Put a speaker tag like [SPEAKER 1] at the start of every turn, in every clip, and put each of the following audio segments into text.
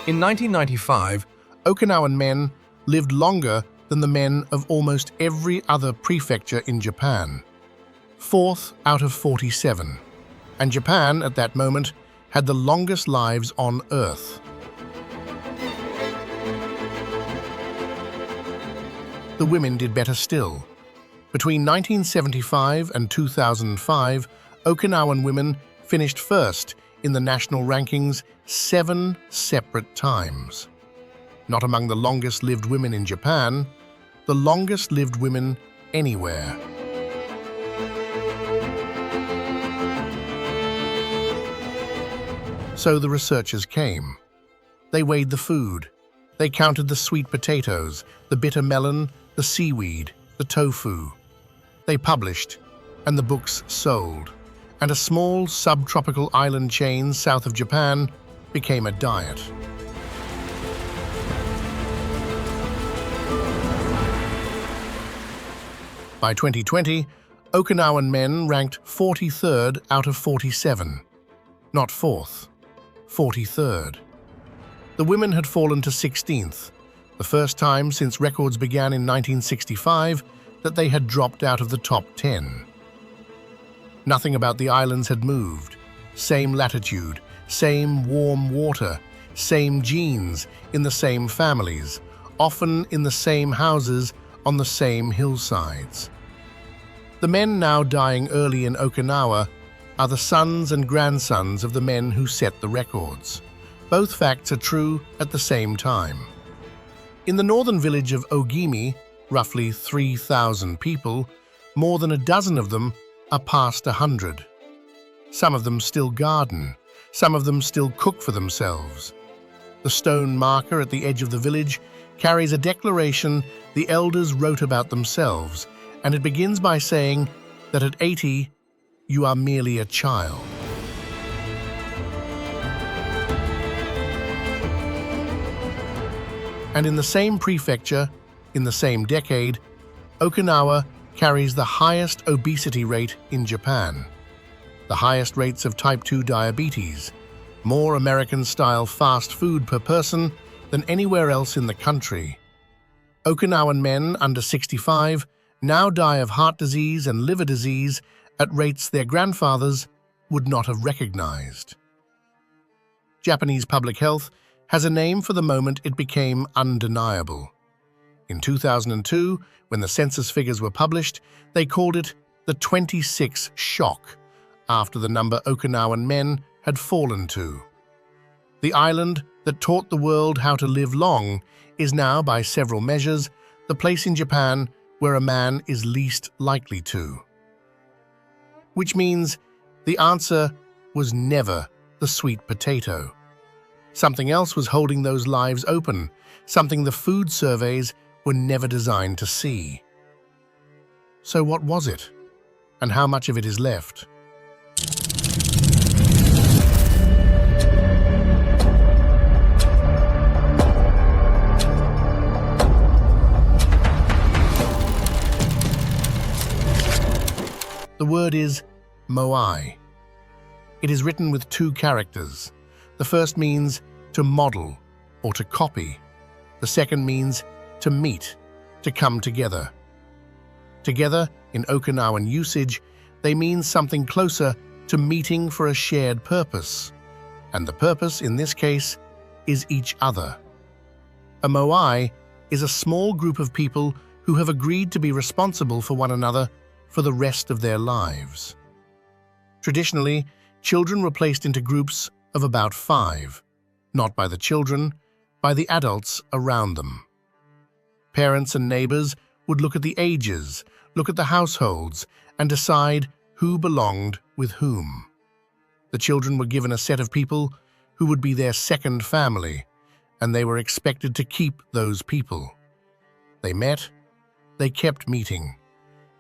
[SPEAKER 1] In 1995, Okinawan men lived longer than the men of almost every other prefecture in Japan, 4th out of 47, and Japan at that moment had the longest lives on Earth. The women did better still. Between 1975 and 2005, Okinawan women finished first in the national rankings 7 separate times. Not among the longest-lived women in Japan, the longest-lived women anywhere. So the researchers came. They weighed the food. They counted the sweet potatoes, the bitter melon, the seaweed, the tofu. They published, and the books sold, and a small subtropical island chain south of Japan became a diet. By 2020, Okinawan men ranked 43rd out of 47. Not 4th, 43rd. The women had fallen to 16th, the first time since records began in 1965 that they had dropped out of the top 10. Nothing about the islands had moved. Same latitude, same warm water, same genes in the same families, often in the same houses on the same hillsides. The men now dying early in Okinawa are the sons and grandsons of the men who set the records. Both facts are true at the same time. In the northern village of Ogimi, roughly 3,000 people, more than a dozen of them are past 100. Some of them still garden, some of them still cook for themselves. The stone marker at the edge of the village carries a declaration the elders wrote about themselves, and it begins by saying that at 80, you are merely a child. And in the same prefecture, in the same decade, Okinawa carries the highest obesity rate in Japan, the highest rates of type 2 diabetes, more American-style fast food per person than anywhere else in the country. Okinawan men under 65 now die of heart disease and liver disease at rates their grandfathers would not have recognized. Japanese public health has a name for the moment it became undeniable. In 2002, when the census figures were published, they called it the 26 shock, after the number Okinawan men had fallen to. The island that taught the world how to live long is now, by several measures, the place in Japan where a man is least likely to. Which means the answer was never the sweet potato. Something else was holding those lives open, something the food surveys were never designed to see. So what was it? And how much of it is left? The word is moai. It is written with 2 characters. The first means to model or to copy. The second means to meet, to come together. Together, in Okinawan usage, they mean something closer to meeting for a shared purpose. And the purpose, in this case, is each other. A moai is a small group of people who have agreed to be responsible for one another for the rest of their lives. Traditionally, children were placed into groups of about 5, not by the children, by the adults around them. Parents and neighbors would look at the ages, look at the households, and decide who belonged with whom. The children were given a set of people who would be their second family, and they were expected to keep those people. They met, they kept meeting.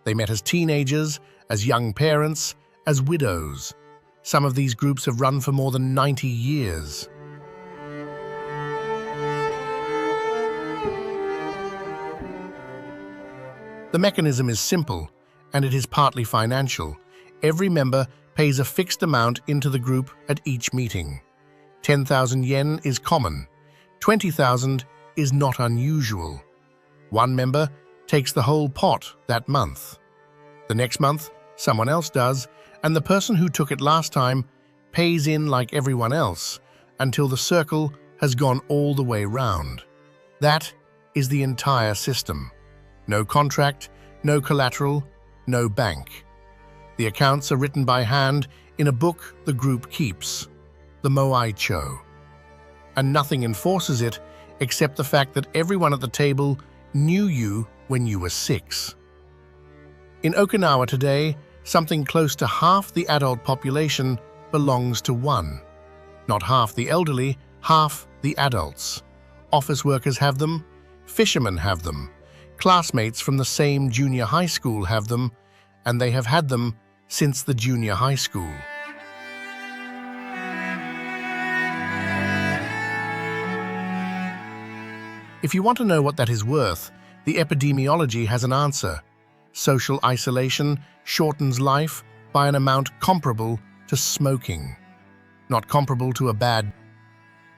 [SPEAKER 1] They met as teenagers, as young parents, as widows. Some of these groups have run for more than 90 years. The mechanism is simple, and it is partly financial. Every member pays a fixed amount into the group at each meeting. 10,000 yen is common. 20,000 is not unusual. One member takes the whole pot that month. The next month, someone else does, and the person who took it last time pays in like everyone else until the circle has gone all the way round. That is the entire system. No contract, no collateral, no bank. The accounts are written by hand in a book the group keeps, the moai. And nothing enforces it except the fact that everyone at the table knew you when you were 6. In Okinawa today, something close to half the adult population belongs to one. Not half the elderly, half the adults. Office workers have them, fishermen have them, classmates from the same junior high school have them, and they have had them since the junior high school. If you want to know what that is worth, the epidemiology has an answer. Social isolation shortens life by an amount comparable to smoking, not comparable to a bad.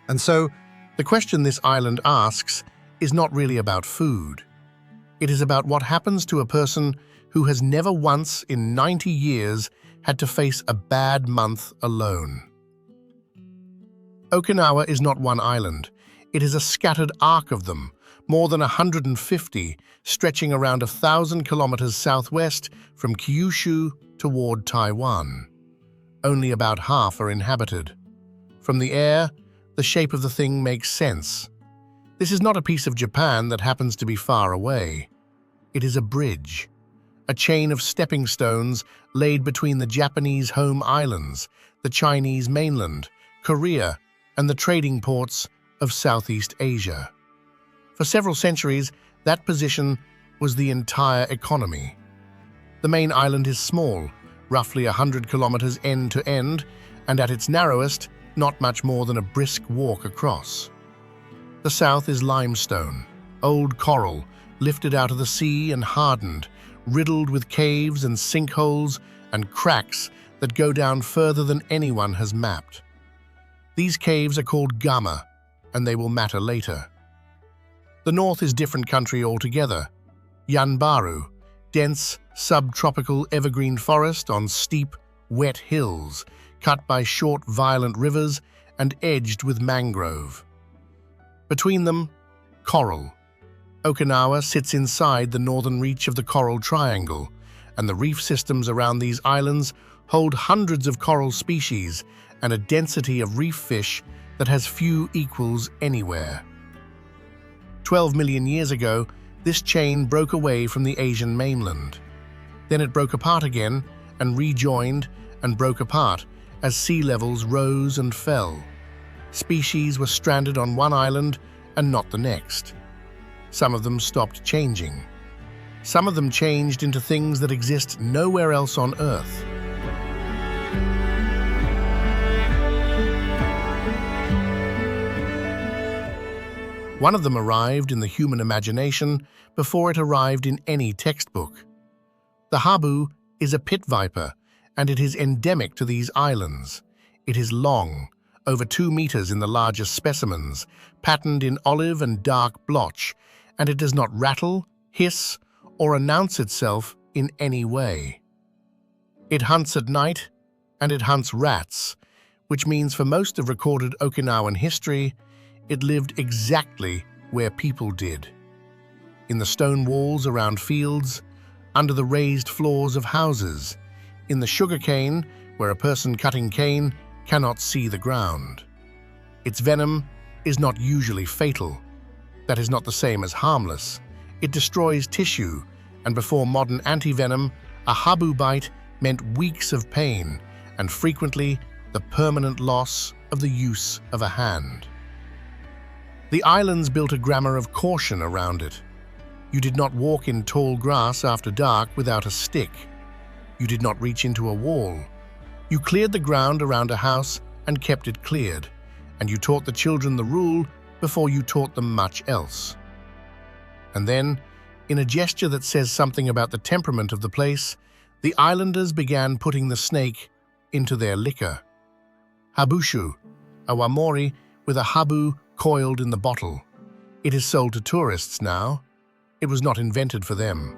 [SPEAKER 1] And so, the question this island asks is not really about food. It is about what happens to a person who has never once in 90 years had to face a bad month alone. Okinawa is not one island. It is a scattered arc of them, more than 150, stretching around 1,000 kilometers southwest from Kyushu toward Taiwan. Only about half are inhabited. From the air, the shape of the thing makes sense. This is not a piece of Japan that happens to be far away. It is a bridge, a chain of stepping stones laid between the Japanese home islands, the Chinese mainland, Korea, and the trading ports of Southeast Asia. For several centuries, that position was the entire economy. The main island is small, roughly 100 kilometers end to end, and at its narrowest, not much more than a brisk walk across. The south is limestone, old coral, lifted out of the sea and hardened, riddled with caves and sinkholes and cracks that go down further than anyone has mapped. These caves are called gama, and they will matter later. The north is different country altogether. Yanbaru, dense, subtropical evergreen forest on steep, wet hills, cut by short, violent rivers and edged with mangrove. Between them, coral. Okinawa sits inside the northern reach of the Coral Triangle, and the reef systems around these islands hold hundreds of coral species and a density of reef fish that has few equals anywhere. 12 million years ago, this chain broke away from the Asian mainland. Then it broke apart again and rejoined and broke apart as sea levels rose and fell. Species were stranded on one island and not the next. Some of them stopped changing. Some of them changed into things that exist nowhere else on Earth. One of them arrived in the human imagination before it arrived in any textbook. The habu is a pit viper, and it is endemic to these islands. It is long, over 2 meters in the largest specimens, patterned in olive and dark blotch, and it does not rattle, hiss, or announce itself in any way. It hunts at night, and it hunts rats, which means for most of recorded Okinawan history, it lived exactly where people did. In the stone walls around fields, under the raised floors of houses, in the sugarcane where a person cutting cane cannot see the ground. Its venom is not usually fatal. That is not the same as harmless. It destroys tissue, and before modern anti-venom, a habu bite meant weeks of pain and frequently the permanent loss of the use of a hand. The islands built a grammar of caution around it. You did not walk in tall grass after dark without a stick. You did not reach into a wall. You cleared the ground around a house and kept it cleared, and you taught the children the rule before you taught them much else. And then, in a gesture that says something about the temperament of the place, the islanders began putting the snake into their liquor. Habushu, a wamori with a habu coiled in the bottle. It is sold to tourists now. It was not invented for them.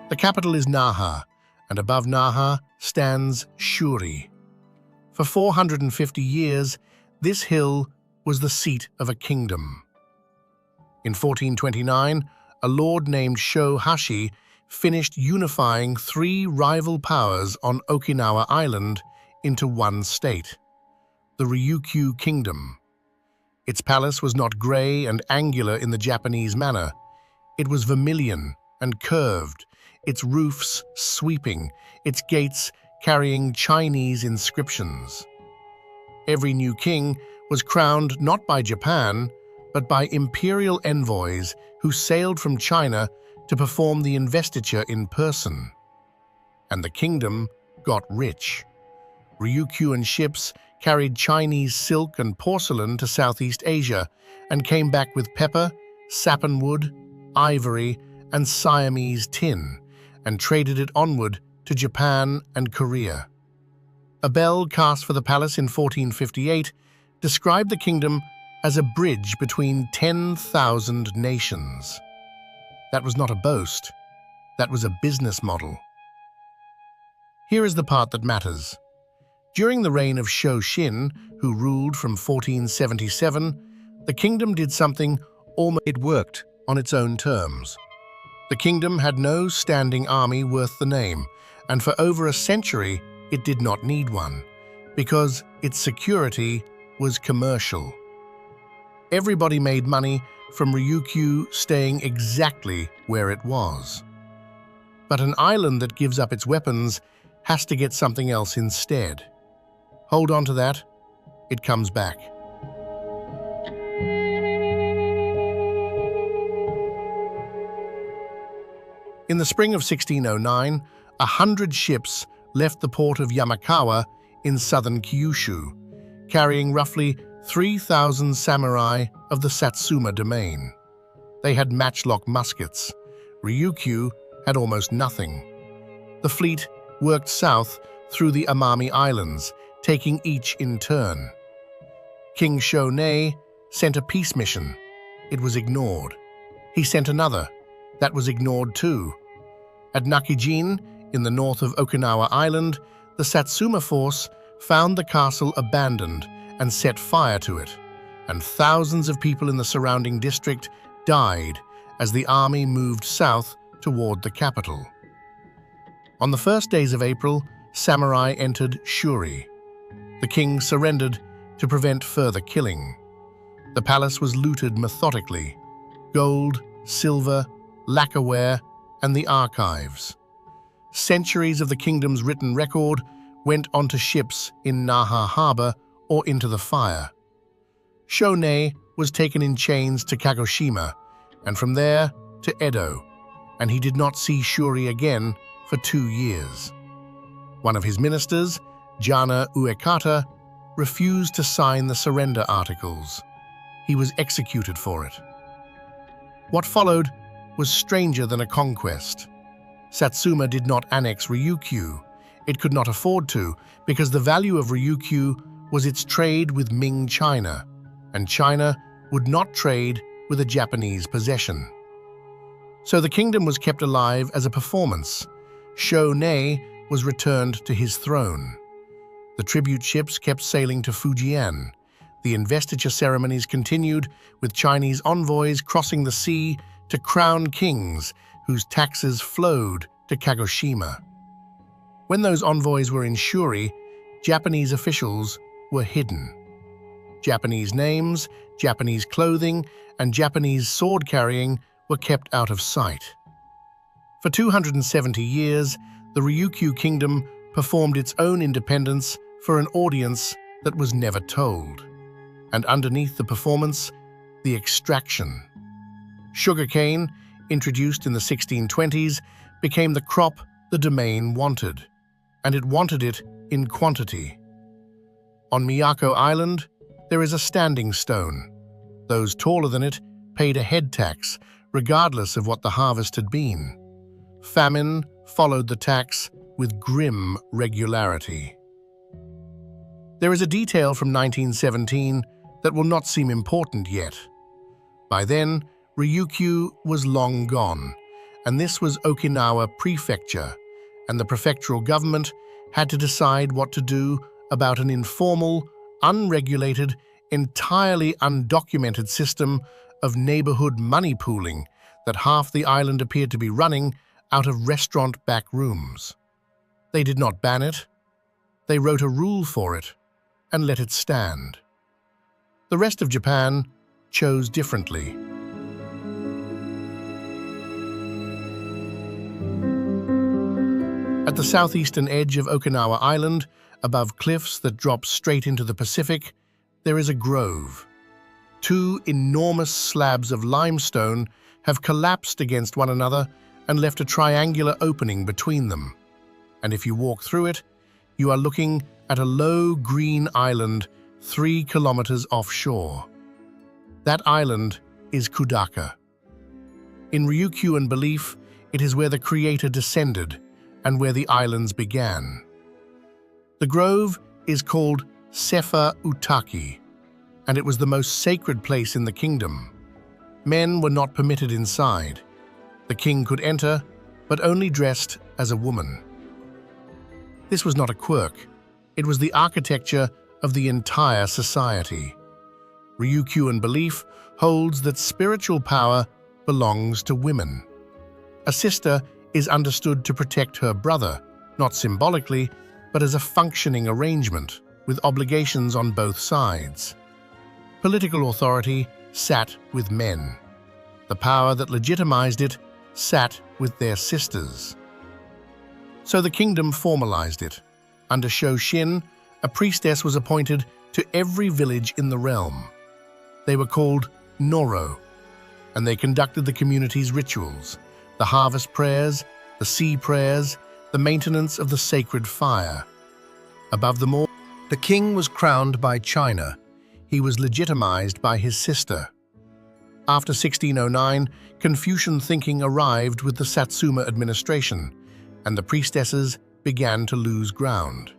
[SPEAKER 1] The capital is Naha, and above Naha stands Shuri. For 450 years, this hill was the seat of a kingdom. In 1429, a lord named Sho Hashi finished unifying three rival powers on Okinawa Island into one state, the Ryukyu Kingdom. Its palace was not grey and angular in the Japanese manner. It was vermilion and curved, its roofs sweeping, its gates carrying Chinese inscriptions. Every new king was crowned not by Japan, but by imperial envoys who sailed from China to perform the investiture in person. And the kingdom got rich. Ryukyuan ships carried Chinese silk and porcelain to Southeast Asia and came back with pepper, sappanwood, ivory, and Siamese tin, and traded it onward to Japan and Korea. A bell cast for the palace in 1458 described the kingdom as a bridge between 10,000 nations. That was not a boast. That was a business model. Here is the part that matters. During the reign of Shoshin, who ruled from 1477, the kingdom did something almost. It worked on its own terms. The kingdom had no standing army worth the name, and for over a century it did not need one, because its security was commercial. Everybody made money from Ryukyu staying exactly where it was. But an island that gives up its weapons has to get something else instead. Hold on to that, it comes back. In the spring of 1609, 100 ships left the port of Yamakawa in southern Kyushu, carrying roughly 3,000 samurai of the Satsuma domain. They had matchlock muskets. Ryukyu had almost nothing. The fleet worked south through the Amami Islands, taking each in turn. King Shonei sent a peace mission. It was ignored. He sent another. That was ignored too. At Nakijin, in the north of Okinawa Island, the Satsuma force found the castle abandoned and set fire to it, and thousands of people in the surrounding district died as the army moved south toward the capital. On the first days of April, samurai entered Shuri. The king surrendered to prevent further killing. The palace was looted methodically. Gold, silver, lacquerware, and the archives. Centuries of the kingdom's written record went onto ships in Naha harbor or into the fire. Shonei was taken in chains to Kagoshima, and from there to Edo, and he did not see Shuri again for 2 years. One of his ministers, Jana Uekata, refused to sign the surrender articles. He was executed for it. What followed was stranger than a conquest. Satsuma did not annex Ryukyu. It could not afford to, because the value of Ryukyu was its trade with Ming China, and China would not trade with a Japanese possession. So the kingdom was kept alive as a performance. Shonei was returned to his throne. The tribute ships kept sailing to Fujian. The investiture ceremonies continued, with Chinese envoys crossing the sea to crown kings whose taxes flowed to Kagoshima. When those envoys were in Shuri, Japanese officials were hidden. Japanese names, Japanese clothing, and Japanese sword carrying were kept out of sight. For 270 years, the Ryukyu Kingdom performed its own independence for an audience that was never told. And underneath the performance, the extraction. Sugarcane, introduced in the 1620s, became the crop the domain wanted, and it wanted it in quantity. On Miyako Island, there is a standing stone. Those taller than it paid a head tax, regardless of what the harvest had been. Famine followed the tax, with grim regularity. There is a detail from 1917 that will not seem important yet. By then, Ryukyu was long gone, and this was Okinawa prefecture, and the prefectural government had to decide what to do about an informal, unregulated, entirely undocumented system of neighborhood money pooling that half the island appeared to be running out of restaurant back rooms. They did not ban it. They wrote a rule for it and let it stand. The rest of Japan chose differently. At the southeastern edge of Okinawa Island, above cliffs that drop straight into the Pacific, there is a grove. Two enormous slabs of limestone have collapsed against one another and left a triangular opening between them. And if you walk through it, you are looking at a low green island 3 kilometers offshore. That island is Kudaka. In Ryukyuan belief, it is where the creator descended and where the islands began. The grove is called Sefa Utaki, and it was the most sacred place in the kingdom. Men were not permitted inside. The king could enter, but only dressed as a woman. This was not a quirk. It was the architecture of the entire society. Ryukyuan belief holds that spiritual power belongs to women. A sister is understood to protect her brother, not symbolically, but as a functioning arrangement, with obligations on both sides. Political authority sat with men. The power that legitimized it sat with their sisters. So the kingdom formalized it. Under Shoshin, a priestess was appointed to every village in the realm. They were called Noro, and they conducted the community's rituals, the harvest prayers, the sea prayers, the maintenance of the sacred fire. Above them all, the king was crowned by China. He was legitimized by his sister. After 1609, Confucian thinking arrived with the Satsuma administration, and the priestesses began to lose ground.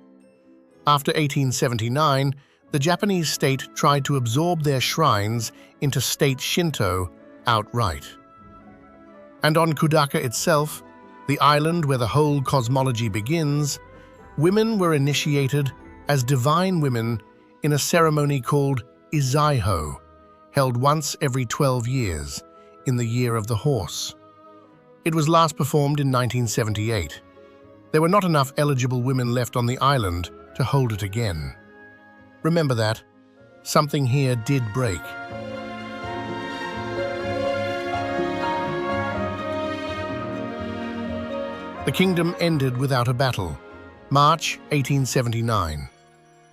[SPEAKER 1] After 1879, the Japanese state tried to absorb their shrines into state Shinto outright. And on Kudaka itself, the island where the whole cosmology begins, women were initiated as divine women in a ceremony called Izaiho, held once every 12 years, in the year of the horse. It was last performed in 1978. There were not enough eligible women left on the island to hold it again. Remember that. Something here did break. The kingdom ended without a battle. March 1879.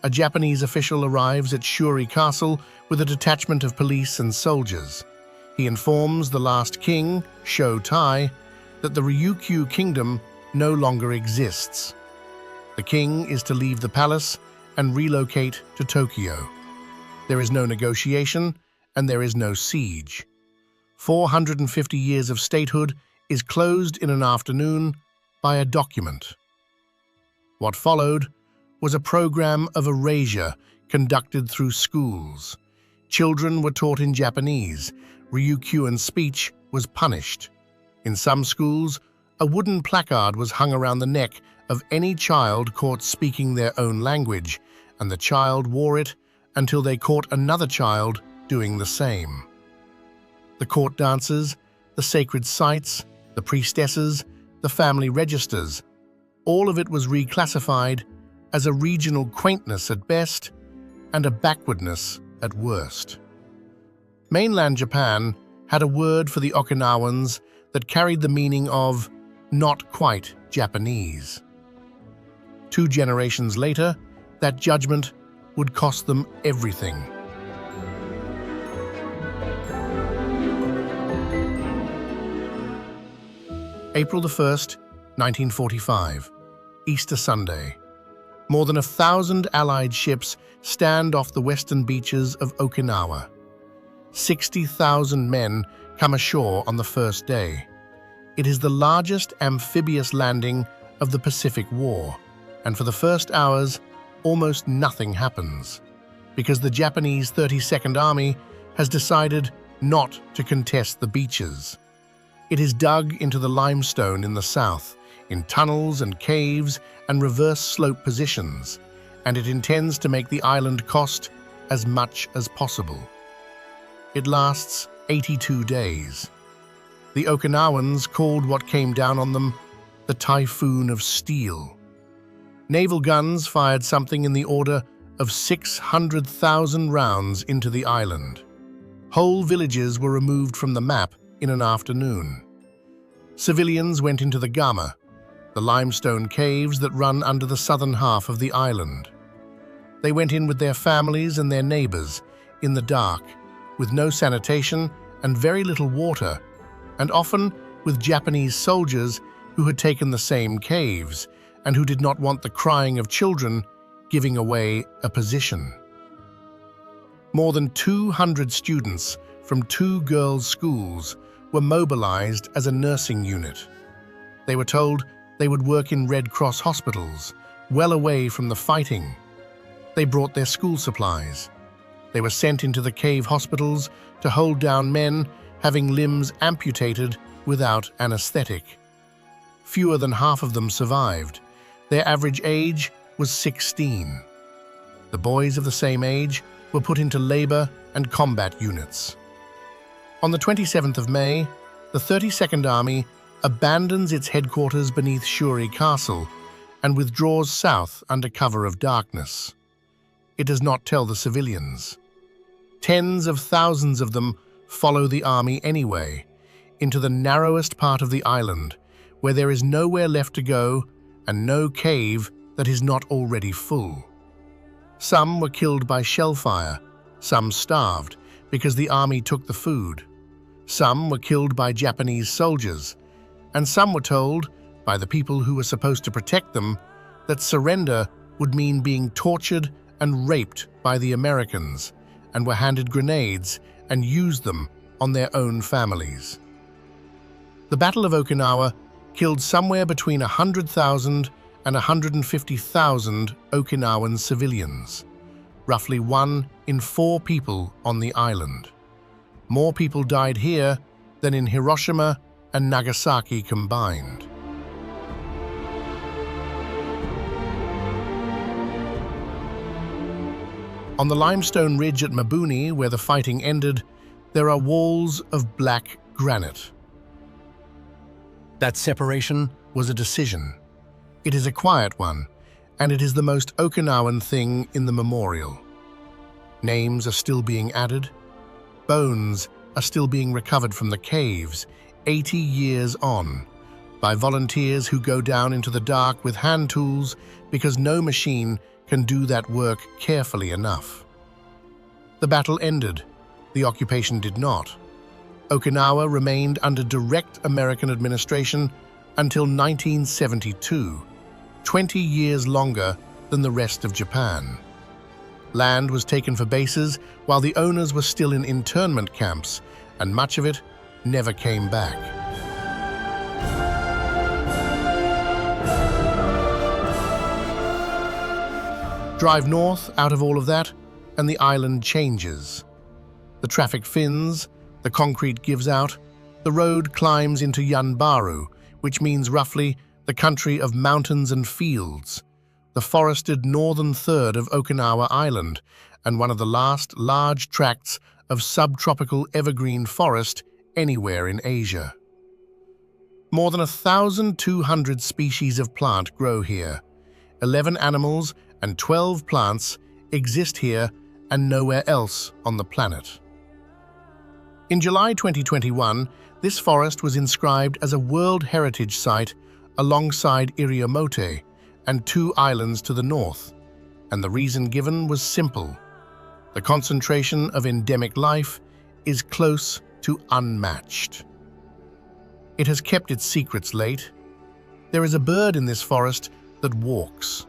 [SPEAKER 1] A Japanese official arrives at Shuri Castle with a detachment of police and soldiers. He informs the last king, Sho Tai, that the Ryukyu Kingdom no longer exists. The king is to leave the palace and relocate to Tokyo. There is no negotiation and there is no siege. 450 years of statehood is closed in an afternoon by a document. What followed was a program of erasure conducted through schools. Children were taught in Japanese. Ryukyuan speech was punished. In some schools, a wooden placard was hung around the neck of any child caught speaking their own language, and the child wore it until they caught another child doing the same. The court dances, the sacred sites, the priestesses, the family registers, all of it was reclassified as a regional quaintness at best and a backwardness at worst. Mainland Japan had a word for the Okinawans that carried the meaning of not quite Japanese. 2 generations later, that judgment would cost them everything. April 1st, 1945, Easter Sunday. More than 1,000 Allied ships stand off the western beaches of Okinawa. 60,000 men come ashore on the first day. It is the largest amphibious landing of the Pacific War, and for the first hours, almost nothing happens, because the Japanese 32nd Army has decided not to contest the beaches. It is dug into the limestone in the south, in tunnels and caves and reverse slope positions, and it intends to make the island cost as much as possible. It lasts 82 days. The Okinawans called what came down on them the Typhoon of Steel. Naval guns fired something in the order of 600,000 rounds into the island. Whole villages were removed from the map in an afternoon. Civilians went into the Gama, the limestone caves that run under the southern half of the island. They went in with their families and their neighbors, in the dark, with no sanitation and very little water, and often with Japanese soldiers who had taken the same caves and who did not want the crying of children giving away a position. More than 200 students from 2 girls' schools were mobilized as a nursing unit. They were told they would work in Red Cross hospitals, well away from the fighting. They brought their school supplies. They were sent into the cave hospitals to hold down men having limbs amputated without anesthetic. Fewer than half of them survived. Their average age was 16. The boys of the same age were put into labor and combat units. On the 27th of May, the 32nd Army abandons its headquarters beneath Shuri Castle and withdraws south under cover of darkness. It does not tell the civilians. Tens of thousands of them follow the army anyway, into the narrowest part of the island, where there is nowhere left to go and no cave that is not already full. Some were killed by shellfire, some starved because the army took the food. Some were killed by Japanese soldiers, and some were told, by the people who were supposed to protect them, that surrender would mean being tortured and raped by the Americans, and were handed grenades and used them on their own families. The Battle of Okinawa killed somewhere between 100,000 and 150,000 Okinawan civilians, roughly 1 in 4 people on the island. More people died here than in Hiroshima and Nagasaki combined. On the limestone ridge at Mabuni, where the fighting ended, there are walls of black granite. That separation was a decision. It is a quiet one, and it is the most Okinawan thing in the memorial. Names are still being added. Bones are still being recovered from the caves, 80 years on, by volunteers who go down into the dark with hand tools because no machine can do that work carefully enough. The battle ended. The occupation did not. Okinawa remained under direct American administration until 1972, 20 years longer than the rest of Japan. Land was taken for bases while the owners were still in internment camps, and much of it never came back. Drive north out of all of that, and the island changes. The traffic thins, the concrete gives out, the road climbs into Yanbaru, which means roughly the country of mountains and fields, the forested northern third of Okinawa Island, and one of the last large tracts of subtropical evergreen forest anywhere in Asia. More than 1,200 species of plant grow here. 11 animals and 12 plants exist here and nowhere else on the planet. In July 2021, this forest was inscribed as a World Heritage Site alongside Iriomote and 2 islands to the north, and the reason given was simple. The concentration of endemic life is close to unmatched. It has kept its secrets late. There is a bird in this forest that walks.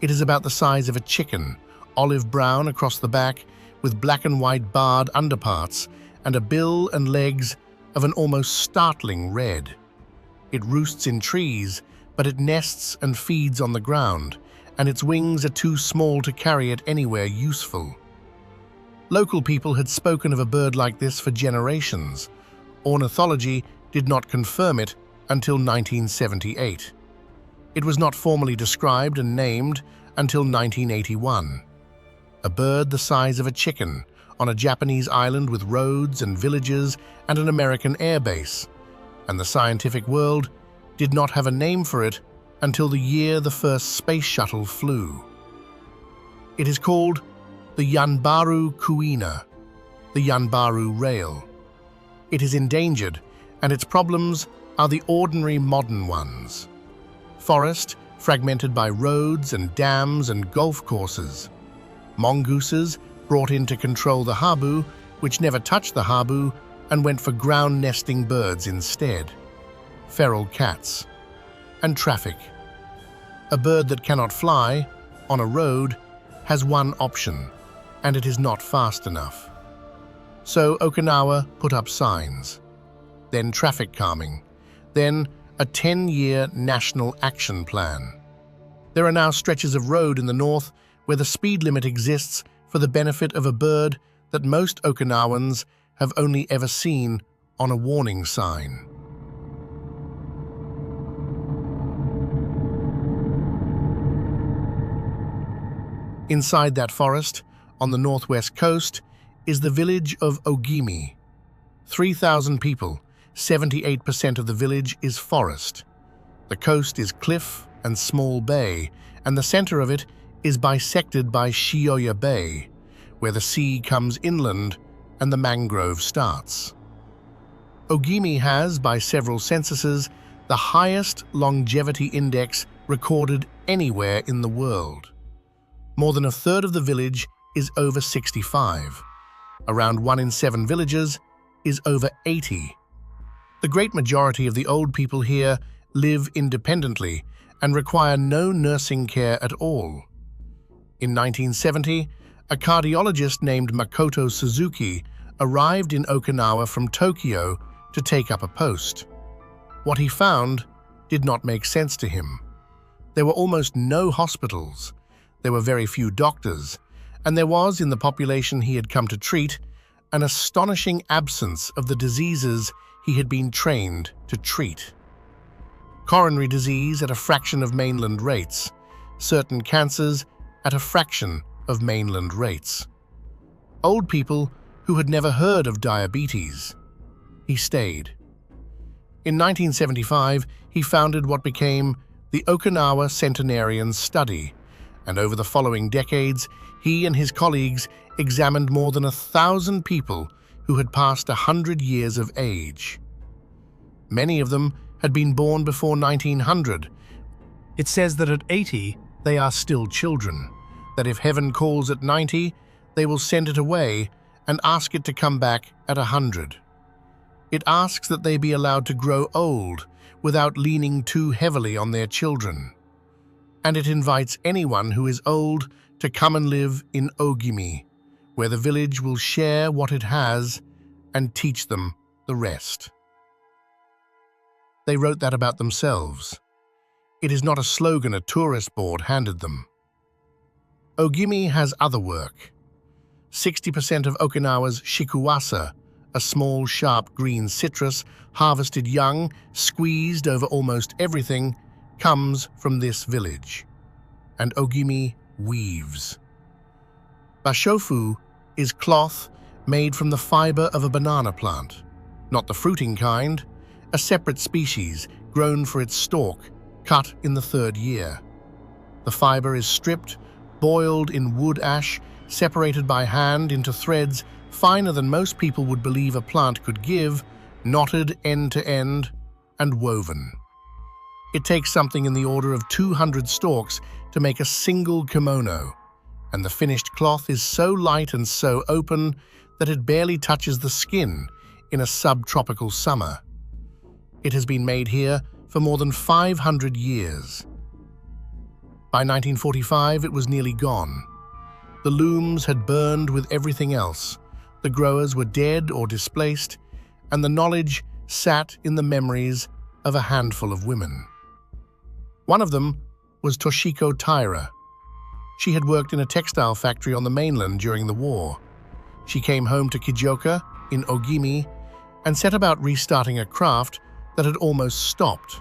[SPEAKER 1] It is about the size of a chicken, olive brown across the back, with black and white barred underparts, and a bill and legs of an almost startling red. It roosts in trees, but it nests and feeds on the ground, and its wings are too small to carry it anywhere useful. Local people had spoken of a bird like this for generations. Ornithology did not confirm it until 1978. It was not formally described and named until 1981. A bird the size of a chicken on a Japanese island with roads and villages and an American airbase, and the scientific world did not have a name for it until the year the first space shuttle flew. It is called the Yanbaru Kuina, the Yanbaru rail. It is endangered, and its problems are the ordinary modern ones. Forest fragmented by roads and dams and golf courses. Mongooses brought in to control the habu, which never touched the habu and went for ground-nesting birds instead. Feral cats. And traffic. A bird that cannot fly, on a road, has one option, and it is not fast enough. So Okinawa put up signs, then traffic calming, then a 10-year national action plan. There are now stretches of road in the north where the speed limit exists for the benefit of a bird that most Okinawans have only ever seen on a warning sign. Inside that forest, on the northwest coast, is the village of Ogimi. 3,000 people, 78% of the village is forest. The coast is cliff and small bay, and the center of it is bisected by Shioya Bay, where the sea comes inland and the mangrove starts. Ogimi has, by several censuses, the highest longevity index recorded anywhere in the world. More than a third of the village is over 65. Around 1 in 7 villagers is over 80. The great majority of the old people here live independently and require no nursing care at all. In 1970, a cardiologist named Makoto Suzuki arrived in Okinawa from Tokyo to take up a post. What he found did not make sense to him. There were almost no hospitals. There were very few doctors, and there was, in the population he had come to treat, an astonishing absence of the diseases he had been trained to treat. Coronary disease at a fraction of mainland rates, certain cancers at a fraction of mainland rates. Old people who had never heard of diabetes. He stayed. In 1975, he founded what became the Okinawa Centenarian Study, and over the following decades, he and his colleagues examined more than 1,000 people who had passed 100 years of age. Many of them had been born before 1900. It says that at 80, they are still children, that if heaven calls at 90, they will send it away and ask it to come back at 100. It asks that they be allowed to grow old without leaning too heavily on their children. And it invites anyone who is old to come and live in Ogimi, where the village will share what it has and teach them the rest. They wrote that about themselves. It is not a slogan a tourist board handed them. Ogimi has other work. 60% of Okinawa's shikuwasa, a small, sharp green citrus, harvested young, squeezed over almost everything, comes from this village. And Ogimi weaves. Bashofu is cloth made from the fiber of a banana plant, not the fruiting kind, a separate species grown for its stalk, cut in the 3rd year. The fiber is stripped, boiled in wood ash, separated by hand into threads finer than most people would believe a plant could give, knotted end to end, and woven. It takes something in the order of 200 stalks to make a single kimono, and the finished cloth is so light and so open that it barely touches the skin in a subtropical summer. It has been made here for more than 500 years. By 1945, it was nearly gone. The looms had burned with everything else, the growers were dead or displaced, and the knowledge sat in the memories of a handful of women. One of them was Toshiko Taira. She had worked in a textile factory on the mainland during the war. She came home to Kijoka in Ogimi and set about restarting a craft that had almost stopped,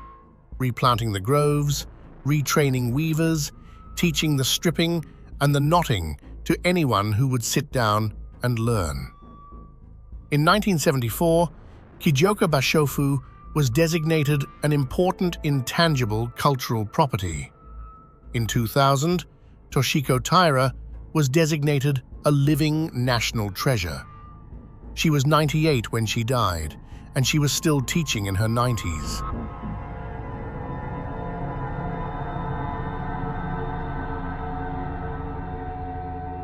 [SPEAKER 1] replanting the groves, retraining weavers, teaching the stripping and the knotting to anyone who would sit down and learn. In 1974, Kijoka Bashofu was designated an important intangible cultural property. In 2000, Toshiko Taira was designated a living national treasure. She was 98 when she died, and she was still teaching in her 90s.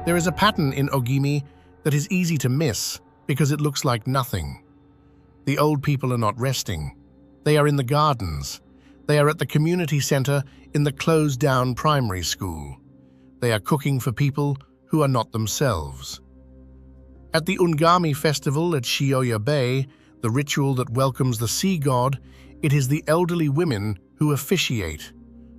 [SPEAKER 1] There is a pattern in Ogimi that is easy to miss because it looks like nothing. The old people are not resting. They are in the gardens. They are at the community center in the closed-down primary school. They are cooking for people who are not themselves. At the Ungami festival at Shioya Bay, the ritual that welcomes the sea god, it is the elderly women who officiate,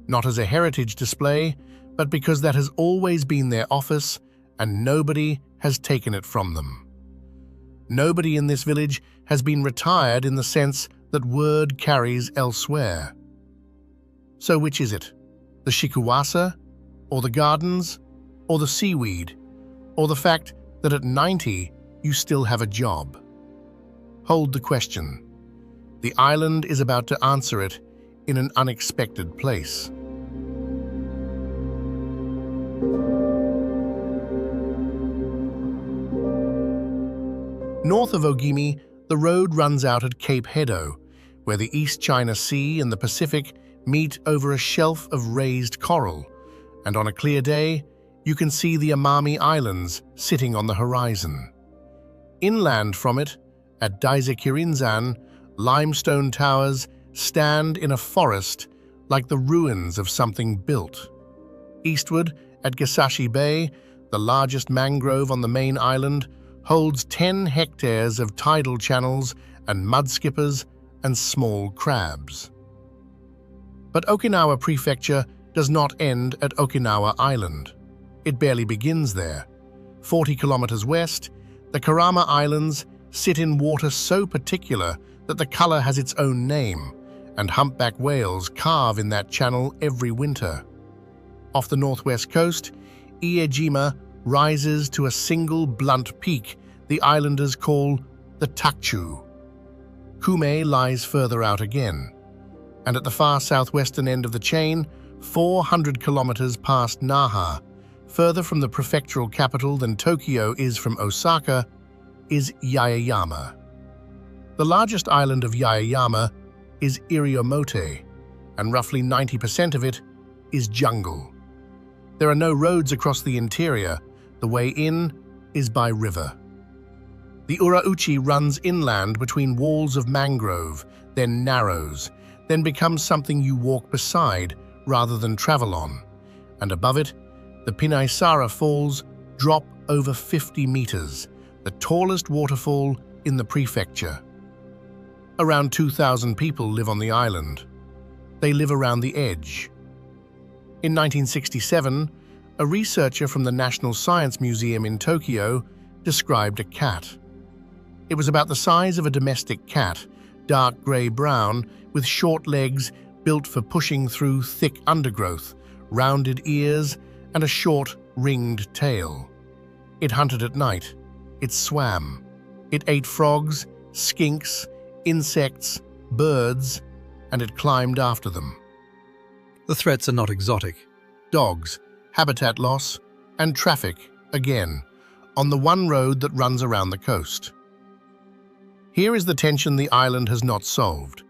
[SPEAKER 1] not as a heritage display, but because that has always been their office and nobody has taken it from them. Nobody in this village has been retired in the sense that word carries elsewhere. So which is it? The shikuwasa, or the gardens, or the seaweed, or the fact that at 90 you still have a job? Hold the question. The island is about to answer it in an unexpected place. North of Ogimi, the road runs out at Cape Hedo, where the East China Sea and the Pacific meet over a shelf of raised coral, and on a clear day, you can see the Amami Islands sitting on the horizon. Inland from it, at Daisekirinzan, limestone towers stand in a forest like the ruins of something built. Eastward, at Gasashi Bay, the largest mangrove on the main island, holds 10 hectares of tidal channels and mudskippers and small crabs. But Okinawa Prefecture does not end at Okinawa Island. It barely begins there. 40 kilometers west, the Karama Islands sit in water so particular that the color has its own name, and humpback whales carve in that channel every winter. Off the northwest coast, Iejima rises to a single blunt peak the islanders call the Takchu. Kume lies further out again, and at the far southwestern end of the chain, 400 kilometers past Naha, further from the prefectural capital than Tokyo is from Osaka, is Yaeyama. The largest island of Yaeyama is Iriomote, and roughly 90% of it is jungle. There are no roads across the interior. The way in is by river. The Urauchi runs inland between walls of mangrove, then narrows, then becomes something you walk beside rather than travel on, and above it, the Pinaisara Falls drop over 50 meters, the tallest waterfall in the prefecture. Around 2,000 people live on the island. They live around the edge. In 1967, a researcher from the National Science Museum in Tokyo described a cat. It was about the size of a domestic cat, dark grey-brown, with short legs built for pushing through thick undergrowth, rounded ears, and a short, ringed tail. It hunted at night. It swam. It ate frogs, skinks, insects, birds, and it climbed after them.
[SPEAKER 2] The threats are not exotic.
[SPEAKER 1] Dogs, habitat loss, and traffic, again, on the one road that runs around the coast. Here is the tension the island has not solved.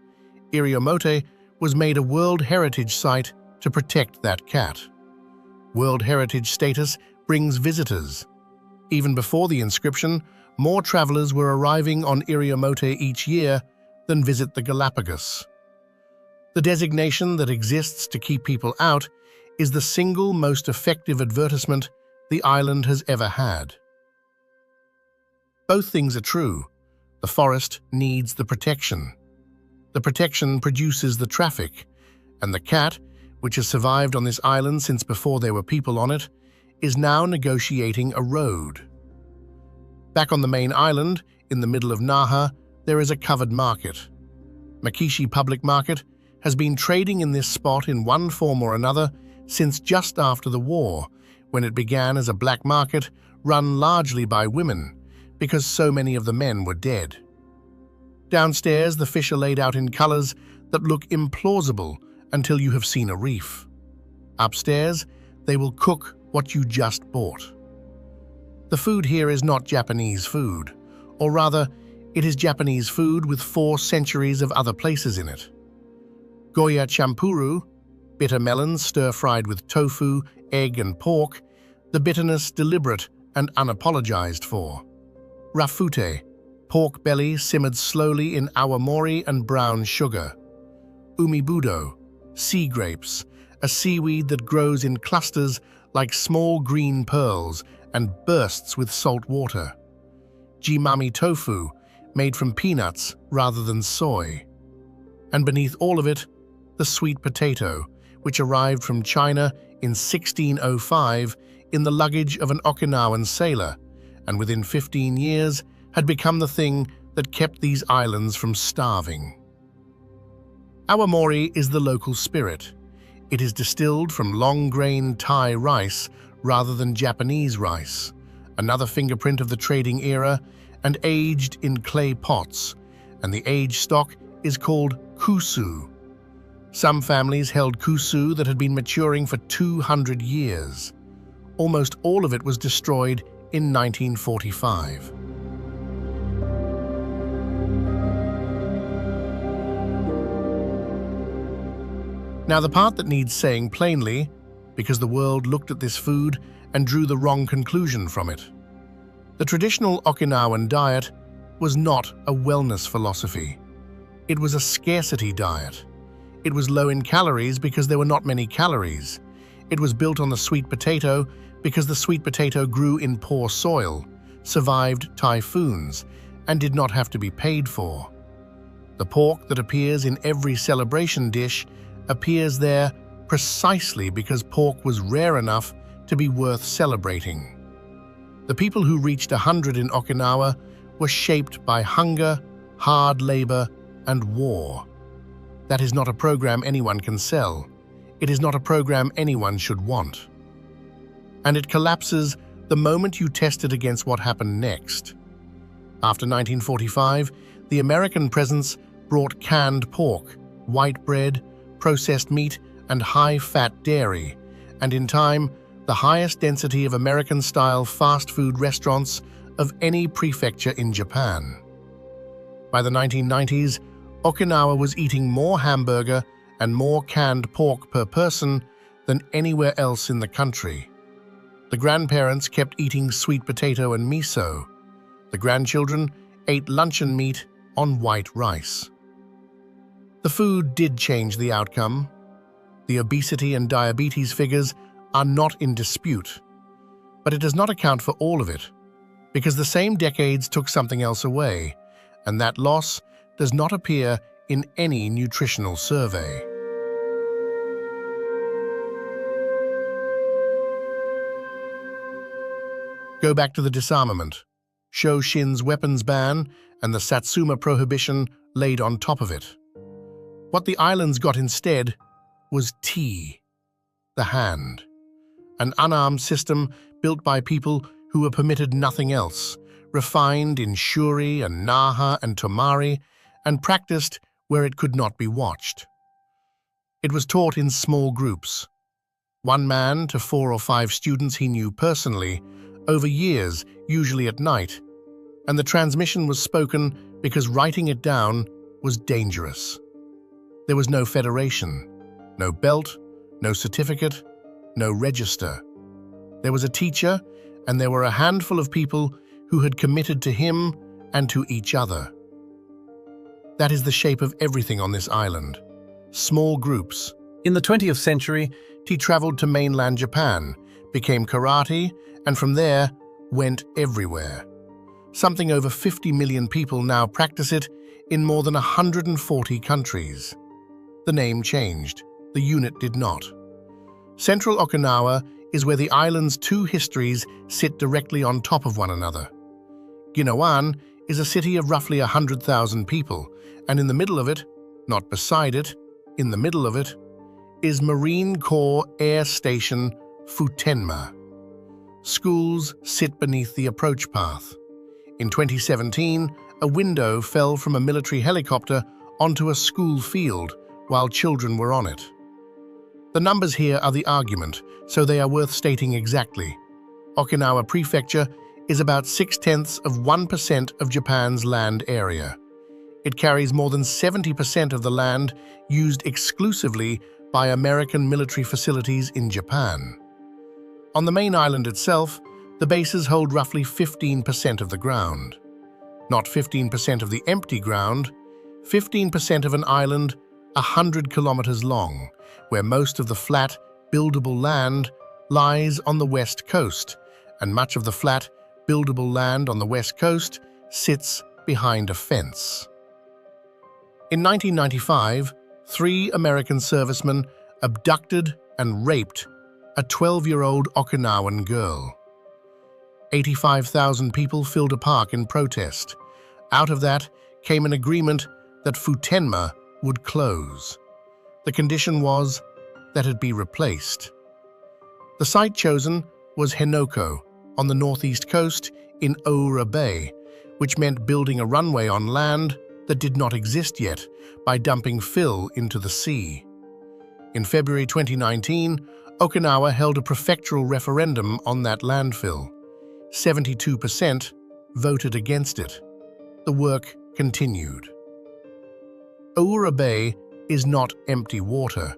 [SPEAKER 1] Iriomote was made a World Heritage Site to protect that cat. World Heritage status brings visitors. Even before the inscription, more travelers were arriving on Iriomote each year than visit the Galapagos. The designation that exists to keep people out is the single most effective advertisement the island has ever had. Both things are true. The forest needs the protection. The protection produces the traffic, and the cat, which has survived on this island since before there were people on it, is now negotiating a road. Back on the main island, in the middle of Naha, there is a covered market. Makishi Public Market has been trading in this spot in one form or another since just after the war, when it began as a black market run largely by women, because so many of the men were dead. Downstairs, the fish are laid out in colors that look implausible until you have seen a reef. Upstairs, they will cook what you just bought. The food here is not Japanese food, or rather, it is Japanese food with 4 centuries of other places in it. Goya champuru, bitter melons stir-fried with tofu, egg and pork, the bitterness deliberate and unapologized for. Rafute, pork belly simmered slowly in awamori and brown sugar. Umibudo, sea grapes, a seaweed that grows in clusters like small green pearls and bursts with salt water. Jimami tofu, made from peanuts rather than soy. And beneath all of it, the sweet potato, which arrived from China in 1605 in the luggage of an Okinawan sailor, and within 15 years had become the thing that kept these islands from starving. Awamori is the local spirit. It is distilled from long-grain Thai rice rather than Japanese rice, another fingerprint of the trading era, and aged in clay pots, and the aged stock is called kusu. Some families held kusu that had been maturing for 200 years. Almost all of it was destroyed in 1945. Now, the part that needs saying plainly, because the world looked at this food and drew the wrong conclusion from it. The traditional Okinawan diet was not a wellness philosophy. It was a scarcity diet. It was low in calories because there were not many calories. It was built on the sweet potato because the sweet potato grew in poor soil, survived typhoons, and did not have to be paid for. The pork that appears in every celebration dish appears there precisely because pork was rare enough to be worth celebrating. The people who reached 100 in Okinawa were shaped by hunger, hard labor, and war. That is not a program anyone can sell. It is not a program anyone should want. And it collapses the moment you test it against what happened next. After 1945, the American presence brought canned pork, white bread, processed meat, and high-fat dairy, and in time, the highest density of American-style fast food restaurants of any prefecture in Japan. By the 1990s, Okinawa was eating more hamburger and more canned pork per person than anywhere else in the country. The grandparents kept eating sweet potato and miso. The grandchildren ate luncheon meat on white rice. The food did change the outcome. The obesity and diabetes figures are not in dispute, but it does not account for all of it, because the same decades took something else away, and that loss does not appear in any nutritional survey. Go back to the disarmament, Shoshin's weapons ban, and the Satsuma prohibition laid on top of it. What the islands got instead was tea, the hand, an unarmed system built by people who were permitted nothing else, refined in shuri and naha and tomari, and practiced where it could not be watched. It was taught in small groups, one man to 4 or 5 students he knew personally, over years, usually at night, and the transmission was spoken because writing it down was dangerous. There was no federation, no belt, no certificate, no register. There was a teacher, and there were a handful of people who had committed to him and to each other. That is the shape of everything on this island. Small groups. In the 20th century, he traveled to mainland Japan, became karate, and from there went everywhere. Something over 50 million people now practice it in more than 140 countries. The name changed. The unit did not. Central Okinawa is where the island's two histories sit directly on top of one another. Okinawan is a city of roughly 100,000 people, and in the middle of it, not beside it, in the middle of it, is Marine Corps Air Station Futenma. Schools sit beneath the approach path. In 2017, a window fell from a military helicopter onto a school field while children were on it. The numbers here are the argument, so they are worth stating exactly. Okinawa Prefecture is about 0.6% of Japan's land area. It carries more than 70% of the land used exclusively by American military facilities in Japan. On the main island itself, the bases hold roughly 15% of the ground. Not 15% of the empty ground, 15% of an island 100 kilometers long, where most of the flat, buildable land lies on the west coast, and much of the flat, buildable land on the west coast sits behind a fence. In 1995, 3 American servicemen abducted and raped a 12-year-old Okinawan girl. 85,000 people filled a park in protest. Out of that came an agreement that Futenma would close. The condition was that it be replaced. The site chosen was Henoko, on the northeast coast in Oura Bay, which meant building a runway on land that did not exist yet by dumping fill into the sea. In February 2019, Okinawa held a prefectural referendum on that landfill. 72% voted against it. The work continued. Oura Bay is not empty water.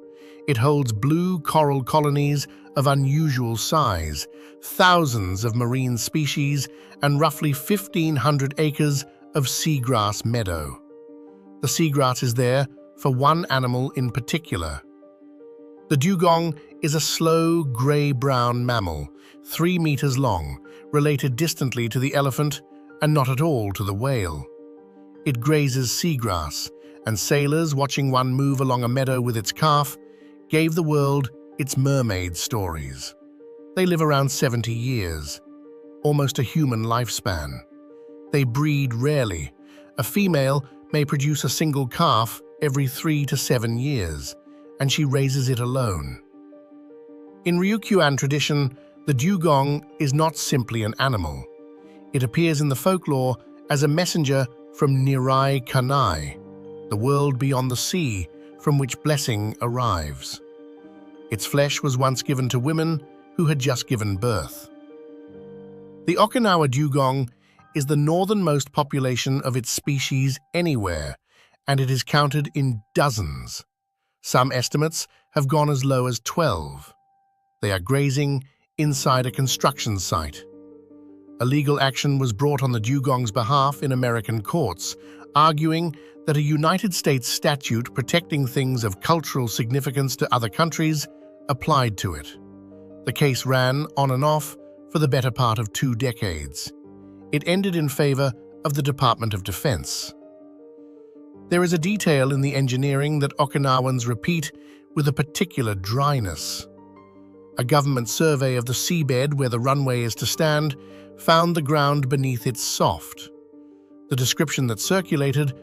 [SPEAKER 1] It holds blue coral colonies of unusual size, thousands of marine species, and roughly 1,500 acres of seagrass meadow. The seagrass is there for one animal in particular. The dugong is a slow grey-brown mammal, 3 meters long, related distantly to the elephant and not at all to the whale. It grazes seagrass, and sailors watching one move along a meadow with its calf gave the world its mermaid stories. They live around 70 years, almost a human lifespan. They breed rarely. A female may produce a single calf every 3 to 7 years, and she raises it alone. In Ryukyuan tradition, the dugong is not simply an animal. It appears in the folklore as a messenger from Nirai Kanai, the world beyond the sea from which blessing arrives. Its flesh was once given to women who had just given birth. The Okinawa dugong is the northernmost population of its species anywhere, and it is counted in dozens. Some estimates have gone as low as 12. They are grazing inside a construction site. A legal action was brought on the dugong's behalf in American courts, arguing that a United States statute protecting things of cultural significance to other countries applied to it. The case ran on and off for the better part of 2 decades. It ended in favor of the Department of Defense. There is a detail in the engineering that Okinawans repeat with a particular dryness. A government survey of the seabed where the runway is to stand found the ground beneath it soft. The description that circulated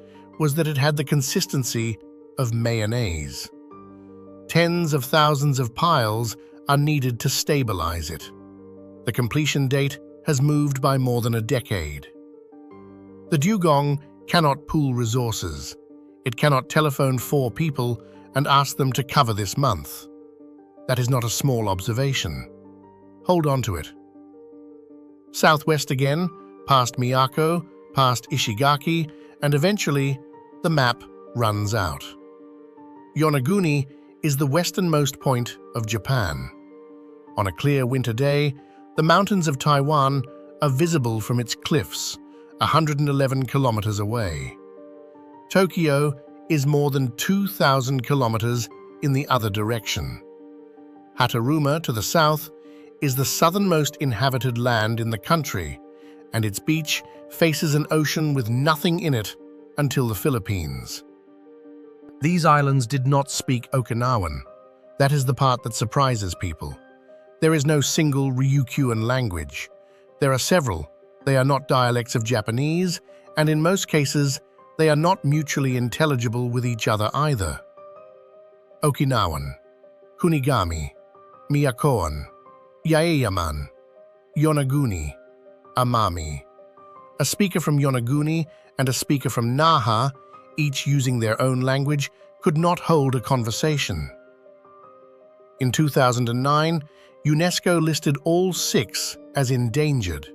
[SPEAKER 1] was that it had the consistency of mayonnaise. Tens of thousands of piles are needed to stabilize it. The completion date has moved by more than a decade. The dugong cannot pool resources. It cannot telephone 4 people and ask them to cover this month. That is not a small observation. Hold on to it. Southwest again, past Miyako, past Ishigaki, and eventually the map runs out. Yonaguni is the westernmost point of Japan. On a clear winter day, the mountains of Taiwan are visible from its cliffs, 111 kilometers away. Tokyo is more than 2,000 kilometers in the other direction. Hataruma, to the south, is the southernmost inhabited land in the country, and its beach faces an ocean with nothing in it until the Philippines. These islands did not speak Okinawan. That is the part that surprises people. There is no single Ryukyuan language. There are several. They are not dialects of Japanese, and in most cases, they are not mutually intelligible with each other either. Okinawan, Kunigami, Miyakoan, Yaeyaman, Yonaguni, Amami. A speaker from Yonaguni and a speaker from Naha, each using their own language, could not hold a conversation. In 2009, UNESCO listed all 6 as endangered.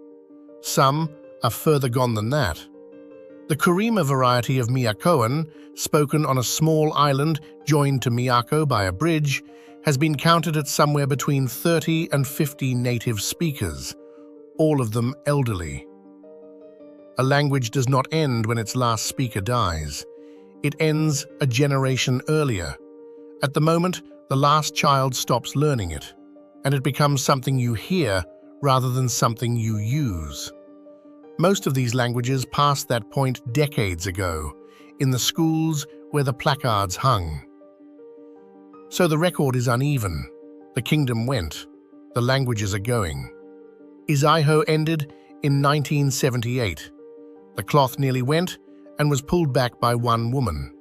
[SPEAKER 1] Some are further gone than that. The Kurima variety of Miyakoan, spoken on a small island joined to Miyako by a bridge, has been counted at somewhere between 30 and 50 native speakers, all of them elderly. A language does not end when its last speaker dies. It ends a generation earlier. At the moment, the last child stops learning it, and it becomes something you hear rather than something you use. Most of these languages passed that point decades ago, in the schools where the placards hung. So the record is uneven. The kingdom went. The languages are going. Izaiho ended in 1978. The cloth nearly went and was pulled back by one woman.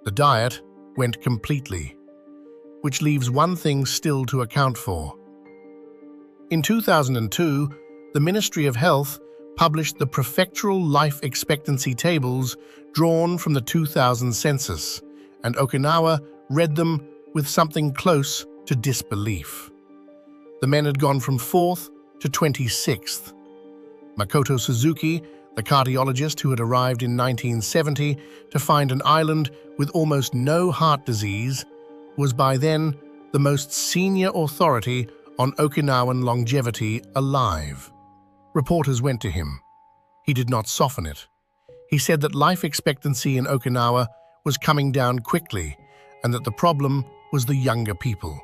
[SPEAKER 1] The diet went completely, which leaves one thing still to account for. In 2002, the Ministry of Health published the prefectural life expectancy tables drawn from the 2000 census, and Okinawa read them with something close to disbelief. The men had gone from 4th to 26th. Makoto Suzuki, the cardiologist who had arrived in 1970 to find an island with almost no heart disease, was by then the most senior authority on Okinawan longevity alive. Reporters went to him. He did not soften it. He said that life expectancy in Okinawa was coming down quickly and that the problem was the younger people.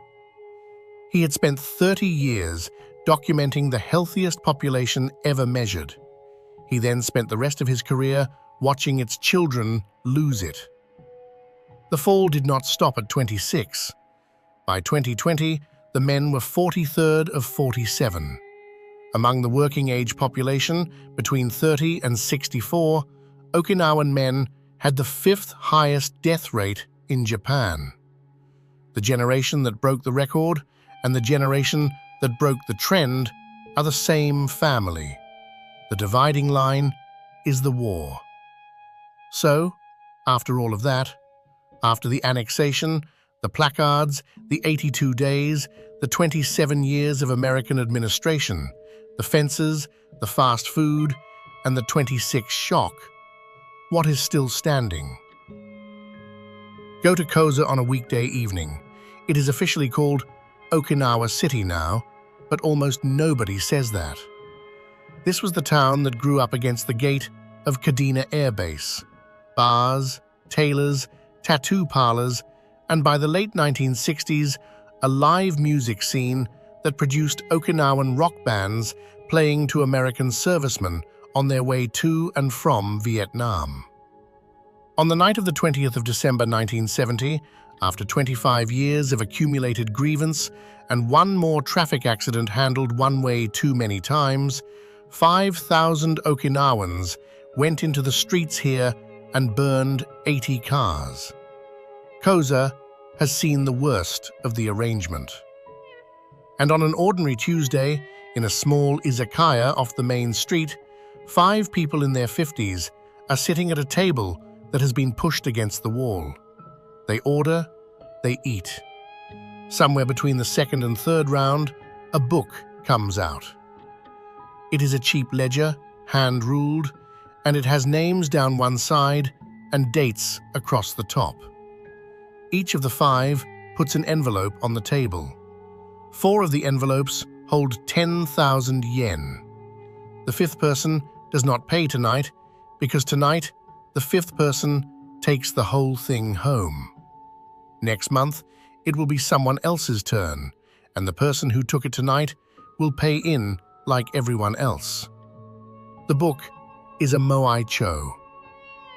[SPEAKER 1] He had spent 30 years documenting the healthiest population ever measured. He then spent the rest of his career watching its children lose it. The fall did not stop at 26. By 2020, the men were 43rd of 47. Among the working-age population between 30 and 64, Okinawan men had the 5th highest death rate in Japan. The generation that broke the record and the generation that broke the trend are the same family. The dividing line is the war. So, after all of that, after the annexation, the placards, the 82 days, the 27 years of American administration, the fences, the fast food, and the 26 shock, what is still standing? Go to Koza on a weekday evening. It is officially called Okinawa City now, but almost nobody says that. This was the town that grew up against the gate of Kadena Air Base. Bars, tailors, tattoo parlors, and by the late 1960s, a live music scene that produced Okinawan rock bands playing to American servicemen on their way to and from Vietnam. On the night of the 20th of December 1970, after 25 years of accumulated grievance and one more traffic accident handled one way too many times, 5,000 Okinawans went into the streets here and burned 80 cars. Koza has seen the worst of the arrangement. And on an ordinary Tuesday, in a small izakaya off the main street, 5 people in their 50s are sitting at a table that has been pushed against the wall. They order, they eat. Somewhere between the second and third round, a book comes out. It is a cheap ledger, hand-ruled, and it has names down one side and dates across the top. Each of the 5 puts an envelope on the table. 4 of the envelopes hold 10,000 yen. The 5th person does not pay tonight because tonight the 5th person takes the whole thing home. Next month, it will be someone else's turn, and the person who took it tonight will pay in like everyone else. The book is a moai cho.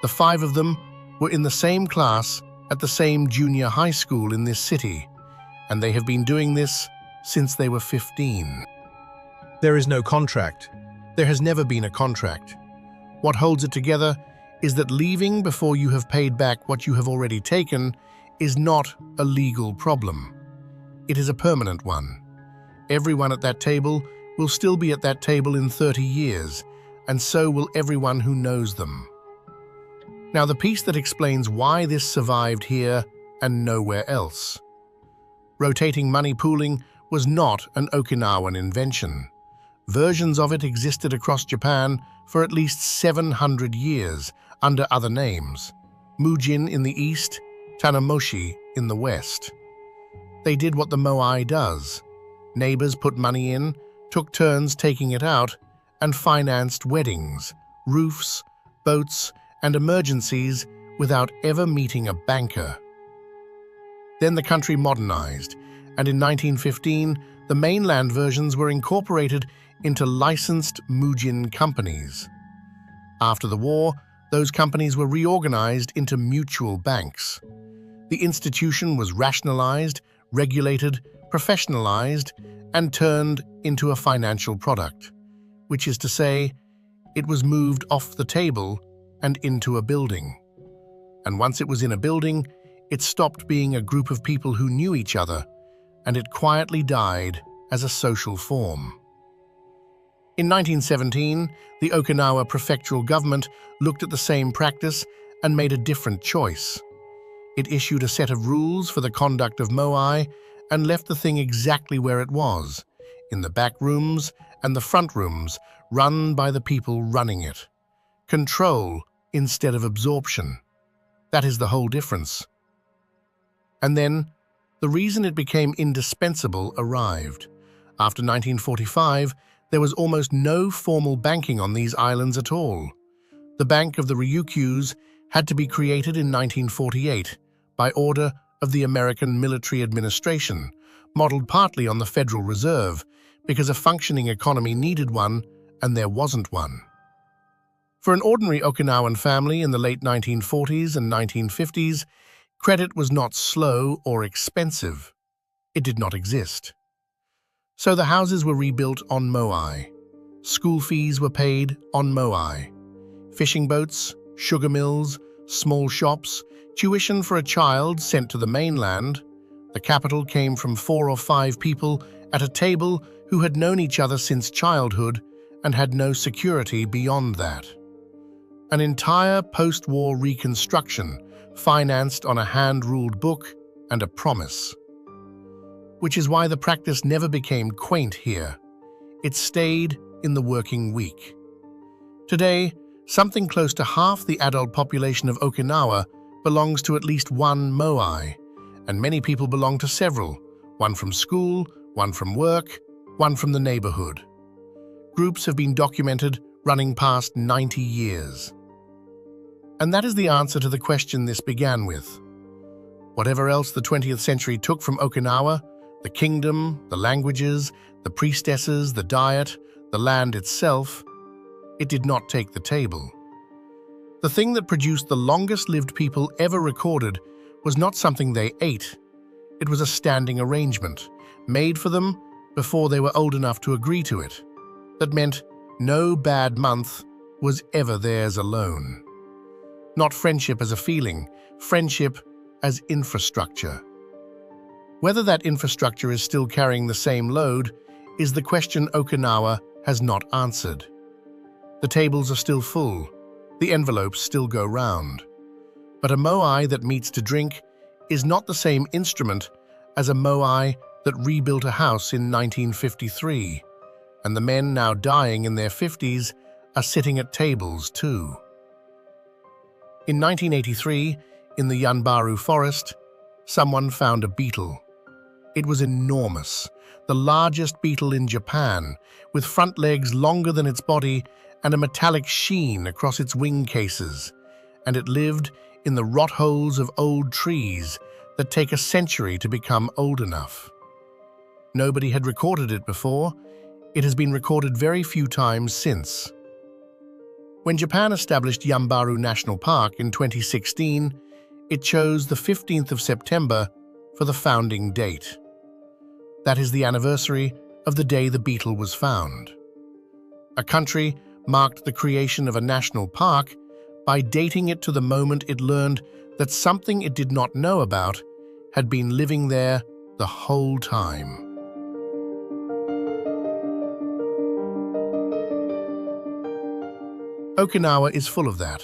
[SPEAKER 1] The 5 of them were in the same class at the same junior high school in this city, and they have been doing this since they were 15.
[SPEAKER 3] There is no contract.
[SPEAKER 1] There has never been a contract. What holds it together is that leaving before you have paid back what you have already taken is not a legal problem. It is a permanent one. Everyone at that table will still be at that table in 30 years, and so will everyone who knows them. Now, the piece that explains why this survived here and nowhere else. Rotating money pooling was not an Okinawan invention. Versions of it existed across Japan for at least 700 years under other names, Mujin in the east, Tanamoshi in the west. They did what the moai does. Neighbors put money in, took turns taking it out, and financed weddings, roofs, boats, and emergencies without ever meeting a banker. Then the country modernized, and in 1915, the mainland versions were incorporated into licensed Mujin companies. After the war, those companies were reorganized into mutual banks. The institution was rationalized, regulated, professionalized, and turned into a financial product, which is to say, it was moved off the table and into a building. And once it was in a building, it stopped being a group of people who knew each other, and it quietly died as a social form. In 1917, the Okinawa prefectural government looked at the same practice and made a different choice. It issued a set of rules for the conduct of moai and left the thing exactly where it was, in the back rooms and the front rooms, run by the people running it. Control instead of absorption. That is the whole difference. And then, the reason it became indispensable arrived. After 1945, there was almost no formal banking on these islands at all. The Bank of the Ryukyus had to be created in 1948 by order of the American military administration, modeled partly on the Federal Reserve, because a functioning economy needed one and there wasn't one. For an ordinary Okinawan family in the late 1940s and 1950s, credit was not slow or expensive. It did not exist. So the houses were rebuilt on moai. School fees were paid on moai. Fishing boats, sugar mills, small shops, tuition for a child sent to the mainland. The capital came from 4 or 5 people at a table who had known each other since childhood and had no security beyond that. An entire post-war reconstruction financed on a hand-ruled book and a promise. Which is why the practice never became quaint here. It stayed in the working week. Today, something close to half the adult population of Okinawa belongs to at least one moai, and many people belong to several, one from school, one from work, one from the neighborhood. Groups have been documented running past 90 years. And that is the answer to the question this began with. Whatever else the 20th century took from Okinawa, the kingdom, the languages, the priestesses, the diet, the land itself, it did not take the table. The thing that produced the longest-lived people ever recorded was not something they ate. It was a standing arrangement, made for them before they were old enough to agree to it. That meant no bad month was ever theirs alone. Not friendship as a feeling, friendship as infrastructure. Whether that infrastructure is still carrying the same load is the question Okinawa has not answered. The tables are still full, the envelopes still go round. But a moai that meets to drink is not the same instrument as a moai that rebuilt a house in 1953, and the men now dying in their 50s are sitting at tables too. In 1983, in the Yanbaru forest, someone found a beetle. It was enormous, the largest beetle in Japan, with front legs longer than its body and a metallic sheen across its wing cases, and it lived in the rot holes of old trees that take a century to become old enough. Nobody had recorded it before. It has been recorded very few times since. When Japan established Yanbaru National Park in 2016, it chose the 15th of September for the founding date. That is the anniversary of the day the beetle was found. A country marked the creation of a national park by dating it to the moment it learned that something it did not know about had been living there the whole time. Okinawa is full of that.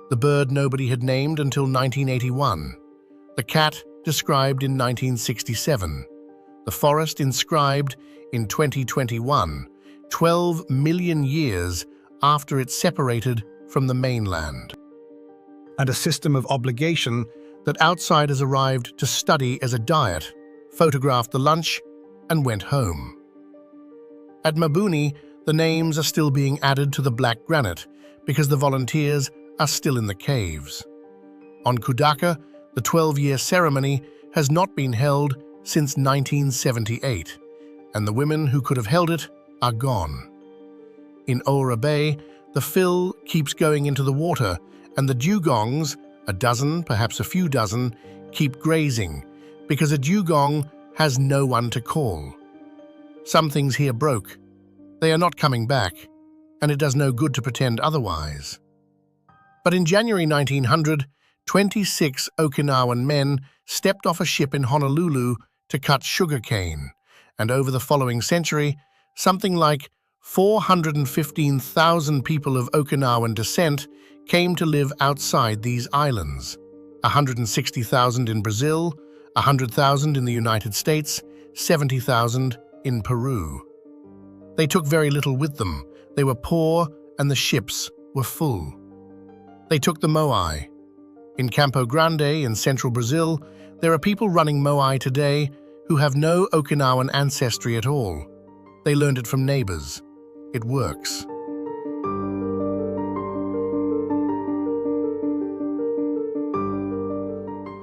[SPEAKER 1] The bird nobody had named until 1981. The cat described in 1967. The forest inscribed in 2021, 12 million years after it separated from the mainland.
[SPEAKER 3] And a system of obligation
[SPEAKER 1] That outsiders arrived to study as a diet, photographed the lunch, and went home. At Mabuni, the names are still being added to the black granite because the volunteers are still in the caves. On Kudaka, the 12-year ceremony has not been held since 1978, and the women who could have held it are gone. In Ora Bay, the fill keeps going into the water, and the dugongs, a dozen, perhaps a few dozen, keep grazing because a dugong has no one to call. Some things here broke. They are not coming back, and it does no good to pretend otherwise. But in January 1900, 26 Okinawan men stepped off a ship in Honolulu to cut sugarcane, and over the following century, something like 415,000 people of Okinawan descent came to live outside these islands. 160,000 in Brazil, 100,000 in the United States, 70,000 in Peru. They took very little with them. They were poor and the ships were full. They took the moai. In Campo Grande in central Brazil, there are people running moai today who have no Okinawan ancestry at all. They learned it from neighbors. It works.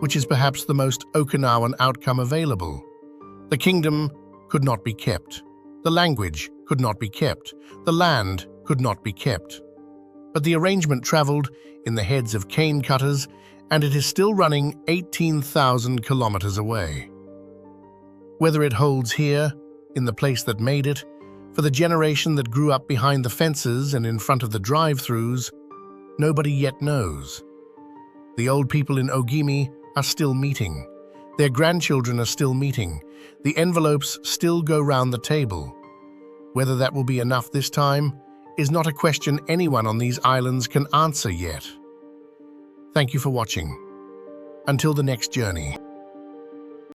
[SPEAKER 1] Which is perhaps the most Okinawan outcome available. The kingdom could not be kept. The language could not be kept. The land could not be kept. But the arrangement traveled in the heads of cane cutters, and it is still running 18,000 kilometers away. Whether it holds here, in the place that made it, for the generation that grew up behind the fences and in front of the drive-thrus, nobody yet knows. The old people in Ogimi are still meeting. Their grandchildren are still meeting. The envelopes still go round the table. Whether that will be enough this time is not a question anyone on these islands can answer yet. Thank you for watching. Until the next journey.